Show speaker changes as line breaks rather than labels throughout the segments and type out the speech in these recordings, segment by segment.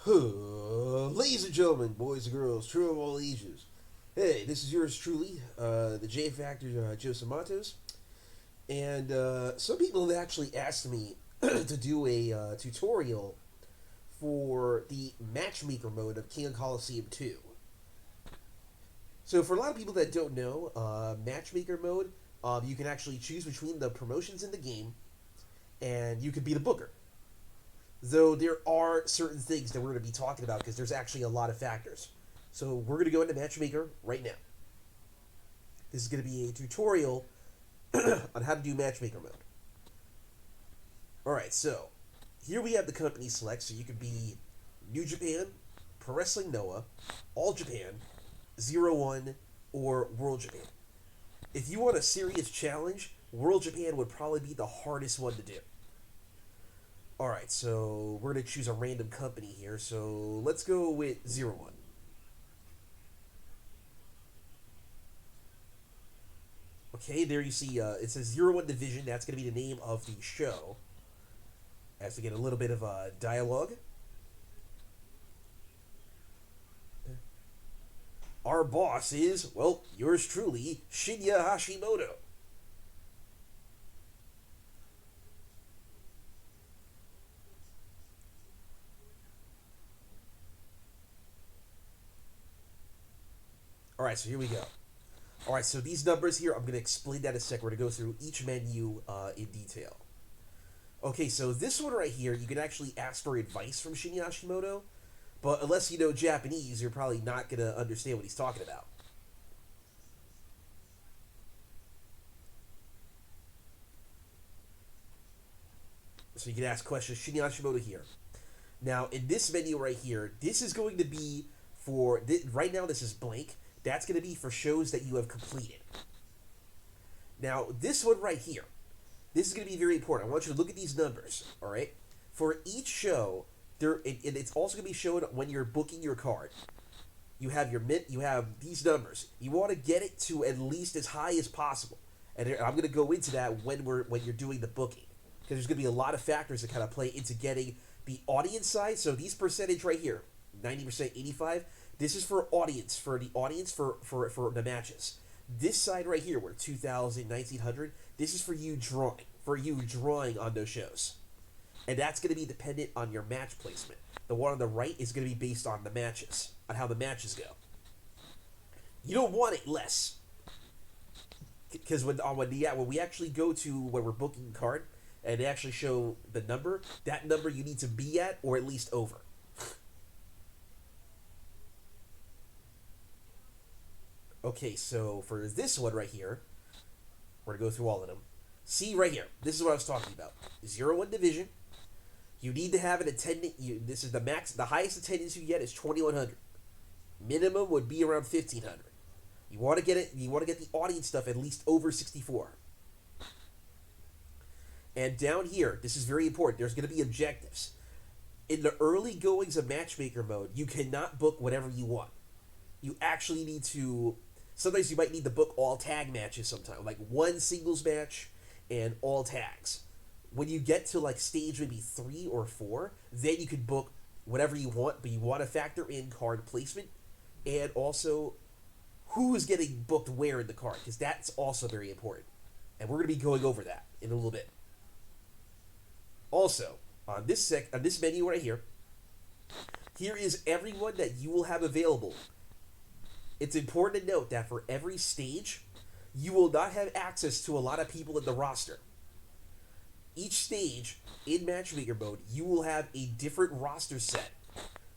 Ladies and gentlemen, boys and girls, true of all ages. Hey, this is yours truly, the J Factor, Joseph Matos. And some people have actually asked me to do a tutorial for the matchmaker mode of King of Colosseum 2. So, for a lot of people that don't know, matchmaker mode, you can actually choose between the promotions in the game, and you can be the booker. Though there are certain things that we're going to be talking about because there's actually a lot of factors. So we're going to go into Matchmaker right now. This is going to be a tutorial on how to do Matchmaker mode. Alright, so here we have the company select, so you can be New Japan, Pro Wrestling Noah, All Japan, Zero One, or World Japan. If you want a serious challenge, World Japan would probably be the hardest one to do. Alright, so we're going to choose a random company here. So let's go with Zero One. Okay, there you see it says Zero One Division. That's going to be the name of the show. As we get a little bit of dialogue. Our boss is, well, yours truly, Shinya Hashimoto. Alright, so here we go. Alright, so these numbers here, I'm going to explain that in a second. We're going to go through each menu in detail. Okay, so this one right here, you can actually ask for advice from Shinya Hashimoto, but unless you know Japanese, you're probably not going to understand what he's talking about. So you can ask questions, Shinya Hashimoto here. Now, in this menu right here, this is going to be for, right now this is blank. That's going to be for shows that you have completed. Now, this one right here, this is going to be very important. I want you to look at these numbers, all right? For each show, it's also going to be shown when you're booking your card. You have you have these numbers. You want to get it to at least as high as possible. And I'm going to go into that when you're doing the booking, because there's going to be a lot of factors that kind of play into getting the audience side. So these percentage right here, 90%, 85. This is for audience, for the audience for the matches. This side right here, where 2,000, 1,900, this is for you drawing on those shows. And that's going to be dependent on your match placement. The one on the right is going to be based on the matches, on how the matches go. You don't want it less. Because when we actually go to when we're booking a card, and they actually show the number, that number you need to be at, or at least over. Okay, so for this one right here, we're going to go through all of them. See right here, this is what I was talking about. 0-1 division. You need to have an attendant. This is the max. The highest attendance you get is 2,100. Minimum would be around 1,500. You want to get it. You want to get the audience stuff at least over 64. And down here, this is very important. There's going to be objectives. In the early goings of matchmaker mode, you cannot book whatever you want. You actually need to. Sometimes you might need to book all tag matches. Sometimes, like one singles match and all tags. When you get to like stage maybe 3 or 4, then you can book whatever you want, but you want to factor in card placement and also who is getting booked where in the card, because that's also very important. And we're going to be going over that in a little bit. Also, on this menu right here, here is everyone that you will have available. It's important to note that for every stage, you will not have access to a lot of people in the roster. Each stage in matchmaker mode, you will have a different roster set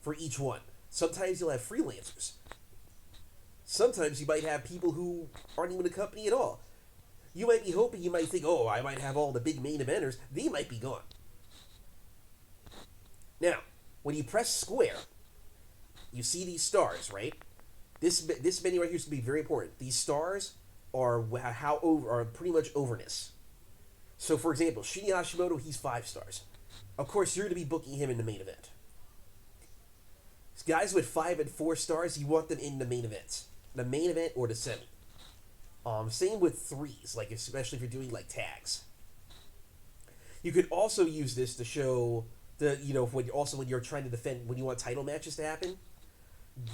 for each one. Sometimes you'll have freelancers. Sometimes you might have people who aren't even a company at all. You might be hoping, you might think, oh, I might have all the big main eventers. They might be gone. Now, when you press square, you see these stars, right? This menu right here is going to be very important. These stars are are pretty much overness. So, for example, Shinya Hashimoto, he's 5 stars. Of course, you're going to be booking him in the main event. Guys with 5 and 4 stars, you want them in the main event. The main event or the semi. Same with 3s, like especially if you're doing like tags. You could also use this to show When you're trying to defend, when you want title matches to happen,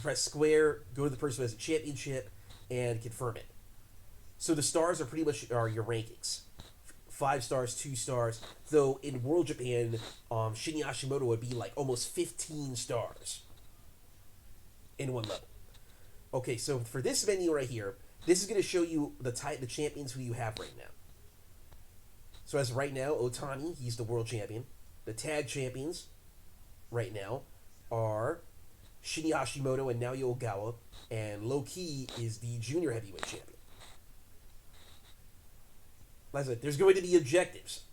press square, go to the person who has a championship, and confirm it. So the stars are pretty much are your rankings. 5 stars, 2 stars. Though in World Japan, Shinya Hashimoto would be like almost 15 stars in one level. Okay, so for this menu right here, this is going to show you the champions who you have right now. So as right now, Otani, he's the world champion. The tag champions right now are Shinya Hashimoto and Naoya Ogawa, and Low Ki is the junior heavyweight champion. Like I said, there's going to be objectives.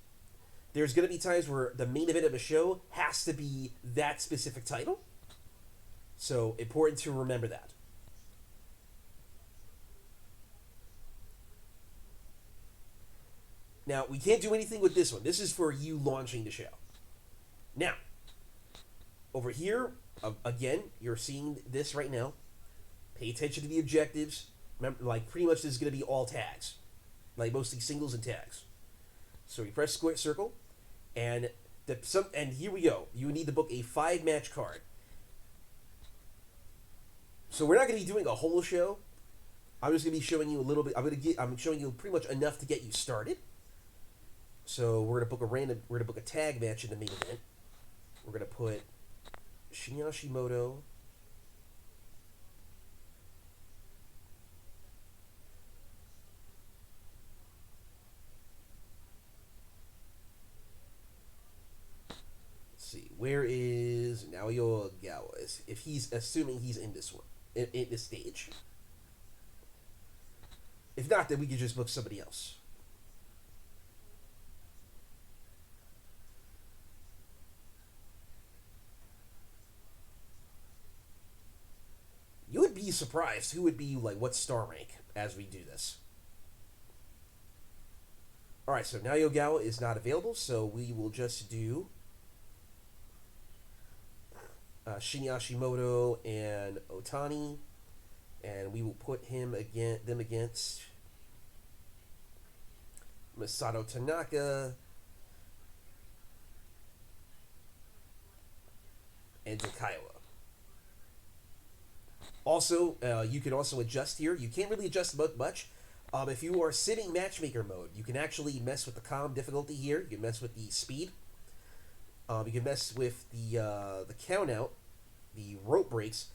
There's going to be times where the main event of a show has to be that specific title. So, important to remember that. Now, we can't do anything with this one. This is for you launching the show. Now, over here, again, you're seeing this right now. Pay attention to the objectives. Remember, like, pretty much this is going to be all tags. Like, mostly singles and tags. So you press square circle, and here we go. You need to book a 5-match card. So we're not going to be doing a whole show. I'm just going to be showing you a little bit. I'm showing you pretty much enough to get you started. So we're going to book a tag match in the main event. We're going to put Shinya Hashimoto. Let's see, where is Naoya Ogawa? If he's assuming he's in this one, in this stage. If not, then we could just book somebody else. You would be surprised who would be like what star rank as we do this. Alright, so Naoya Ogawa is not available, so we will just do Shinya Hashimoto and Otani, and we will put them against Masato Tanaka and Takaiwa. Also, you can also adjust here. You can't really adjust much. If you are sitting matchmaker mode, you can actually mess with the comm difficulty here. You can mess with the speed. You can mess with the count out, the rope breaks,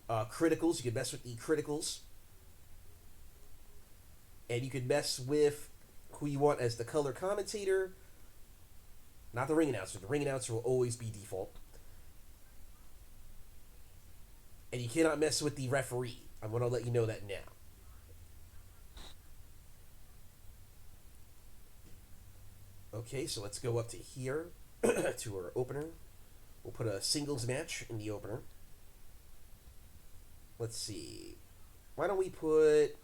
criticals. You can mess with the criticals, and you can mess with who you want as the color commentator. Not the ring announcer. The ring announcer will always be default. And you cannot mess with the referee. I'm going to let you know that now. Okay, so let's go up to here, to our opener. We'll put a singles match in the opener. Let's see. Why don't we put...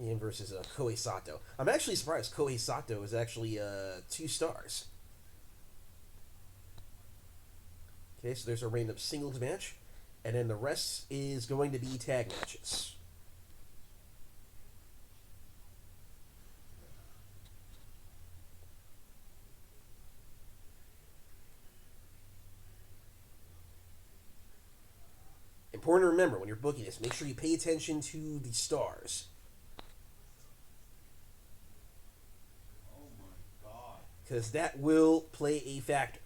Ian versus Kohei Sato. I'm actually surprised Kohei Sato is actually 2 stars. Okay, so there's a random singles match, and then the rest is going to be tag matches. Important to remember when you're booking this, make sure you pay attention to the stars. Because that will play a factor.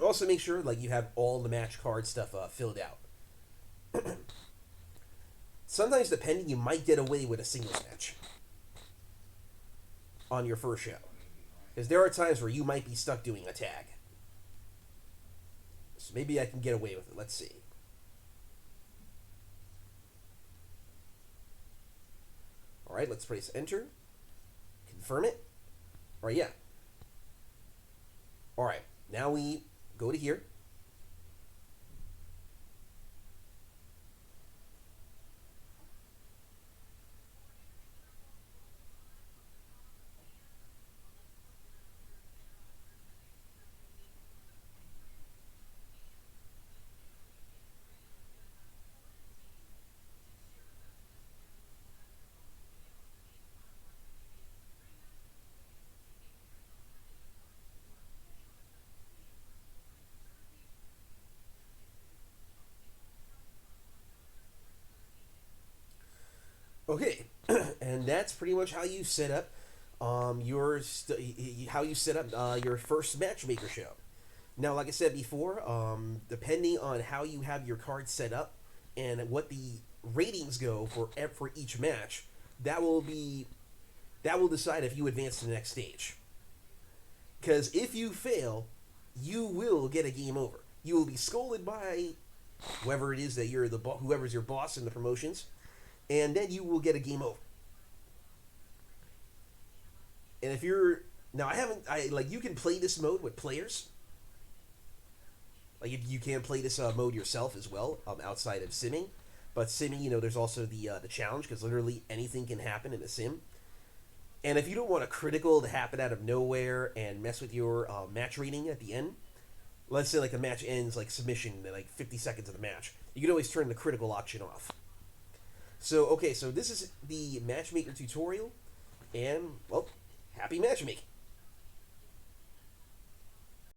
Also, make sure like you have all the match card stuff filled out. Sometimes, depending, you might get away with a singles match on your first show. Because there are times where you might be stuck doing a tag. So maybe I can get away with it. Let's see. All right, let's press enter. Confirm it. All right, yeah. All right, now we go to here. Okay, and that's pretty much how you set up how you set up your first matchmaker show. Now, like I said before, depending on how you have your cards set up and what the ratings go for each match, that will be that will decide if you advance to the next stage. Because if you fail, you will get a game over. You will be scolded by whoever it is that you're whoever's your boss in the promotions, and then you will get a game over. And if you're now, I like you can play this mode with players. Like if you can play this mode yourself as well, outside of simming. But simming, there's also the challenge because literally anything can happen in a sim. And if you don't want a critical to happen out of nowhere and mess with your match rating at the end, let's say like the match ends like submission in like 50 seconds of the match, you can always turn the critical option off. So okay, so this is the matchmaker tutorial, and well, happy matchmaking.